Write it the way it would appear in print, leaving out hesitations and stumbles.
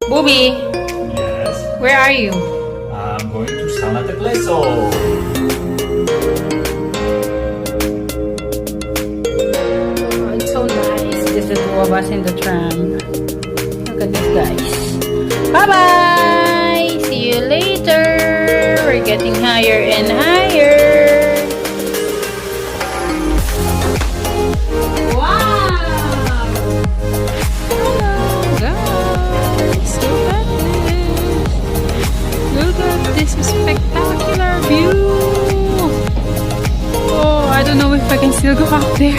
Booby, Yes. where are you? I'm going to San Matepleso. Oh, it's so nice. Just the two of us in the tram. Look at this, guys. Bye-bye! See you later! We're getting higher and higher! Wow! Hello, guys! Look at this spectacular view! Oh, I don't know if I can still go up there.